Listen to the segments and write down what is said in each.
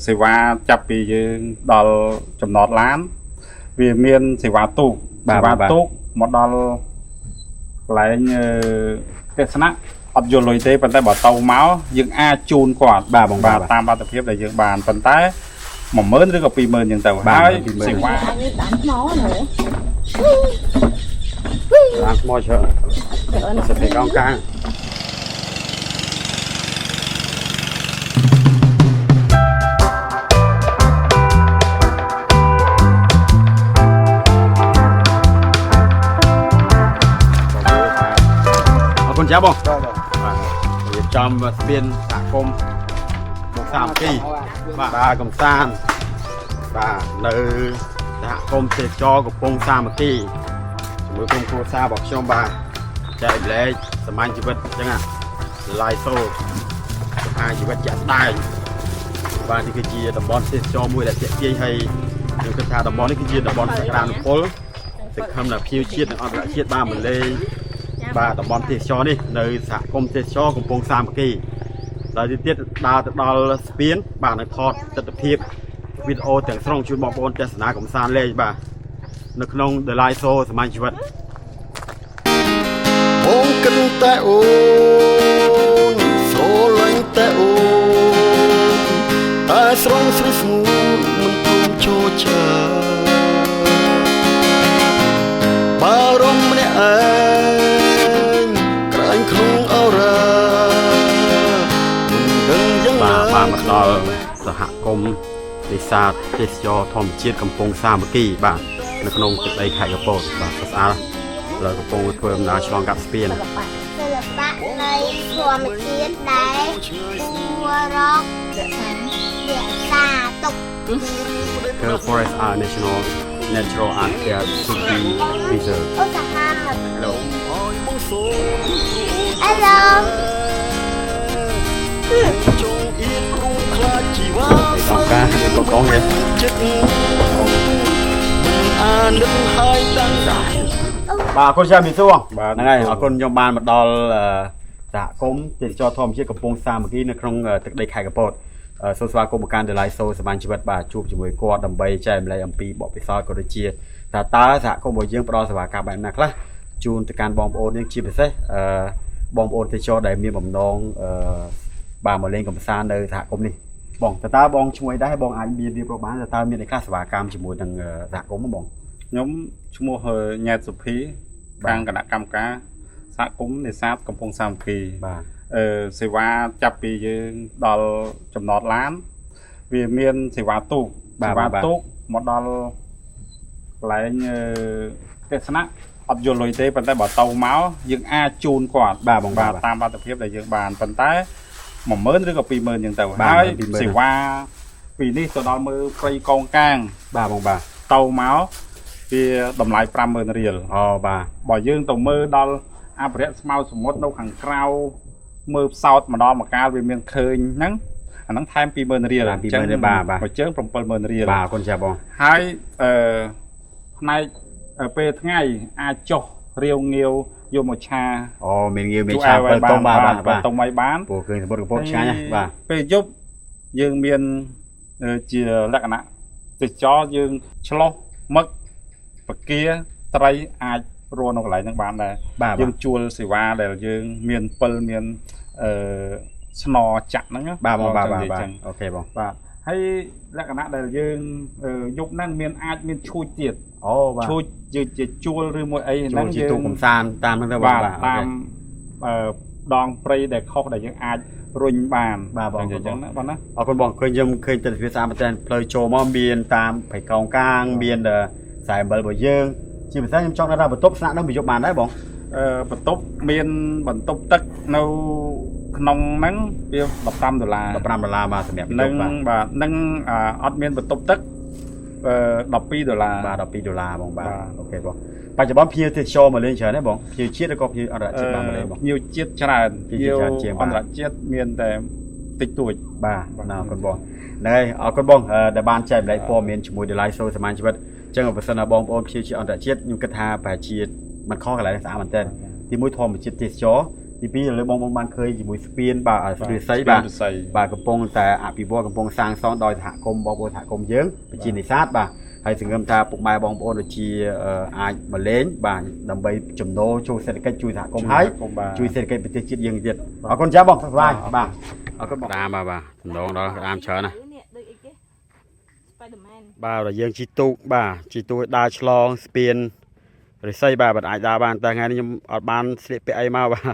សេវាចាប់ពីយើងដល់ចំណតឡានវាមានសេវាទូកមកដល់កន្លែងទេសនៈអត់យល់លុយទេប៉ុន្តែបើទៅមកយើងអាចជូនគាត់បាទតាមលទ្ធភាពដែលយើងបានប៉ុន្តែ10000ឬក៏20000យ៉ាងទៅហើយសេវាបានថ្មហ្នឹងបានថ្មច្រើនសិទ្ធិកងកាងចាបងរៀបចំស្ពានសហគមន៍មុខសាមគ្គីបាទកំសាន្តបាទនៅសហគមន៍ទេសចរកំពង់សាមគ្គីជាមួយក្រុមគ្រួសាររបស់ខ្ញុំបាទចែកលែកសមាជជីវិតអញ្ចឹងឡាយសូសមាជីវិតចាក់ដែងបាទនេះគឺជាតំបន់ទេសចរមួយដែលទាក់ទាញហើយខ្ញុំគិតថាតំបន់នេះគឺជាតំបន់សក្តានុពលសង្ឃឹមថាភ្ញៀវជាតិនិងអន្តរជាតិបានមកលេងបាទតំបន់ទេសចរនេះនៅសហគមន៍ទេសចរកំពង់សាមគ្គីដល់ទៀតដើរទៅដល់ស្ពានបាទនៅថតទស្សនភាពវីដេអូទាំងស្រុងជូនបងប្អូនទស្សនាកំសាន្តលេងបាទនៅក្នុង The Live Show សមាជជីវិតបងគិតតែអូនស្រឡាញ់តែអូនតែស្រងស្រីស្ងួនមិនព្រមចូលចាបារម្ភម្នាក់ឯងក្រែងក្នុងអូរ៉ាមិនដឹងយ៉ាងណាបាទមកដល់សហគមន៍នេសាទទេសចរធម្មជាតិកំពង់សាមគ្គីបាទនៅក្នុងទឹកដីខេត្តកំពតបាទស្អាតលើកំពុងធ្វើដំណើរឆ្លងកាត់ស្ពានសិល្បៈនៃធម្មជាតិដែលគួររក្សាទុក The Forest are National Natural Art Care to be preserved. អូសាហាម Hello. Hello ចងអៀនគ្រូខ្លាចជីវ៉ាអង្គការកំកងនេះចិត្តអានឹងហើយតាំងបាទអរគុណច្រើនមីសួរហ្នឹងហើយអរគុណខ្ញុំបានមកដល់សហគមន៍ទេសចរធម្មជាតិកំពង់សាមគ្គីនៅក្នុងទឹកដីខេត្តកំពតសូមស្វាគមន៍មកកាន់ The Live Show សមាជជីវិតបាទជួបជាមួយគាត់ដើម្បីចែកម្លែកអំពីបទពិសោធន៍ក៏ដូចជាតើសហគមន៍របស់យើងផ្ដល់សេវាកម្មបែបណាខ្លះជូនទៅកាន់បងប្អូនយើងជាពិសេសបងប្អូនទេសចរដែលមានបំណងបាទមកលេងកំសាន្តនៅសហគមន៍នេះបងតើបងឈ្មោះដែរបងអាចមានរៀបរាប់បានតើមានអីខ្លះសេវាកម្មជាមួយនឹងសហគមន៍បងខ្ញុំឈ្មោះញ៉ែតសុភីខាងគណៈកម្មការសហគមន៍នេសាទកំពង់សាមគ្គីបាទសេវាចាប់ពីយើងដល់ចំណតឡានវាមានសេវាទូកមកដល់កន្លែងទេសនៈអត់យល់លុយទេប៉ុន្តែបើទៅមកយើងអាចជូនគាត់បាទតាមលទ្ធភាពដែលយើងបានប៉ុន្តែ10000ឬក៏20000យ៉ាងទៅហើយសេវាពីនេះទៅដល់មើលព្រៃកងកាងបាទបងបាទទៅមកវាតម្លៃ50000រៀលអូបាទបើយើងទៅមើលដល់អភិរក្សស្មៅសមុទ្រនៅខាងក្រៅមើលផ្សោតម្ដងមកកាលវាមានឃើញហ្នឹងអាហ្នឹងថែម20000រៀលអញ្ចឹងបាទមួយជើង70000រៀលបាទអរគុណចាបងហើយផ្នែកពេលថ្ងៃអាចចុះរាវងាវយកមកឆាអូមានងាវមានឆាពេលតុំបាទតុំឲ្យបានព្រោះឃើញសមុទ្រកំពតឆ្ងាញ់បាទពេលយប់យើងមានជាលក្ខណៈទេសចរយើងឆ្លោះមឹកបកាត្រីអាចរស់នៅកន្លែងហ្នឹងបានដែរយើងជួលសេវាដែលយើងមានពិលមានស្នចាក់ហ្នឹងបាទបងបាទអូខេបងបាទហើយលក្ខណៈដែលយើងយប់ហ្នឹងមានអាចមានឈួចទៀតអូបាទឈួចយើងជាជួលឬមួយអីហ្នឹងជាទូកំសាន្តតាមហ្នឹងទៅបាទតាមដងព្រៃដែលខុសដែលយើងអាចរុញបានបាទបងអញ្ចឹងណាបងណាអរគុណបងឃើញខ្ញុំឃើញទស្សនវិជ្ជាស្អាតមែនតើផ្លូវចូលមកមានតាមព្រៃកោងកាងមានខ្សែអំបិលរបស់យើងជាពិសេសខ្ញុំចង់ថាបន្ទប់ស្នាក់នៅមួយយប់បានដែរបងបន្ទប់មានបន្ទប់ទឹកនៅក្នុងហ្នឹងវា$15 បាទសម្រាប់នឹងបាទនឹងអត់មានបន្ទប់ទឹក$12បាទ$12បងបាទអូខេបងបច្ចុប្បន្នភ្ញៀវទេសចរមកលេងច្រើនទេបងភ្ញៀវជាតិឬក៏ភ្ញៀវអន្តរជាតិបានមកលេងបងភ្ញៀវជាតិច្រើនភ្ញៀវអន្តរជាតិមានតែតិចតួចបាទអរគុណបងហ្នឹងហើយអរគុណបងដែលបានចែកម្លែកព័ត៌មានជាមួយ The Live Show សមាជជីវិតអញ្ចឹងបើសិនណាបងប្អូនភ្ញៀវជាតិអន្តរជាតិខ្ញុំគិតថាប្រហែលជាមិនខុសកន្លែងស្អាតមែនទែនទីមួយធម្មជាតិទេសចរ ទី2លើបងបានឃើញជាមួយស្ពានបាទឬស័យបាទកំពុងតែអភិវឌ្ឍកំពុងសាងសង់ដោយសហគមន៍បងប្អូនសហគមន៍យើងប្រជានេសាទបាទហើយសង្ឃឹមថាពុកម៉ែបងប្អូនដូចជាអាចមកលេងបាទដើម្បីចំណូលជួយសេដ្ឋកិច្ចជួយសហគមន៍ហើយជួយសេដ្ឋកិច្ចប្រទេសជាតិយើងទៀតអរគុណចាបងសុខសប្បាយបាទអរគុណបងតាមបាទដំណងដល់តាមច្រើនណាបាទយើងជីទូកបាទជីទូកដើរឆ្លងស្ពានរិស័យបាទអាចដើរបានតែថ្ងៃនេះខ្ញុំអត់បានស្លៀកពាក់អីមកបាទ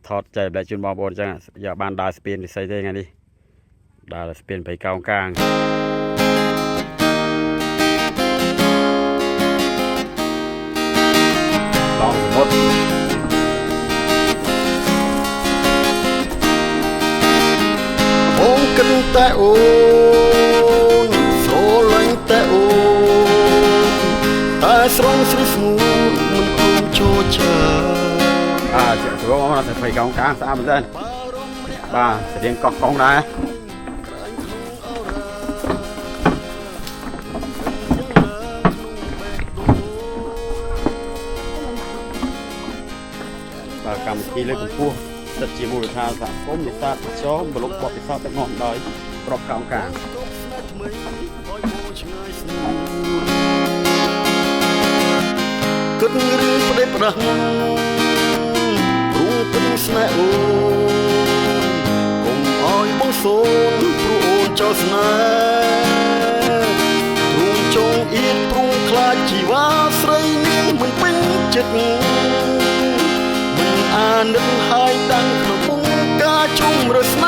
ថតចែកបែបជូនបងប្អូនអញ្ចឹងយកបានដើរស្ពានរិស័យទេថ្ងៃនេះដើរស្ពានព្រៃកោងកាងឡងសមុទ្របងកិនតែអូនស្រឡាញ់តែអូនតែស្រងស្រីស្ងួនមិនព្រមចូលចាជាស្រួលមកតែព្រៃកោងកាងស្អាតមែនទេបាទស្រៀងកោះកងដែរបាទកម្មវិធីលើកកម្ពស់សិទ្ធិជាមូលដ្ឋានសហគមន៍នេសាទចោមបលុកបបពិសោធន៍ទឹកងំដោយក្របកោងកាងគិតរឿងប្តីប្រដាស់ព្រោះពេញស្នេហ៍អូនកុំឲ្យបងសូនព្រោះអូនចោលស្នេហ៍ទ្រូងចងអៀនព្រុងខ្លាចជីវ៉ាស្រីនាងមិនពេញចិត្តមិនអានឹកហើយតាំងក្នុងមុខការជុំរស្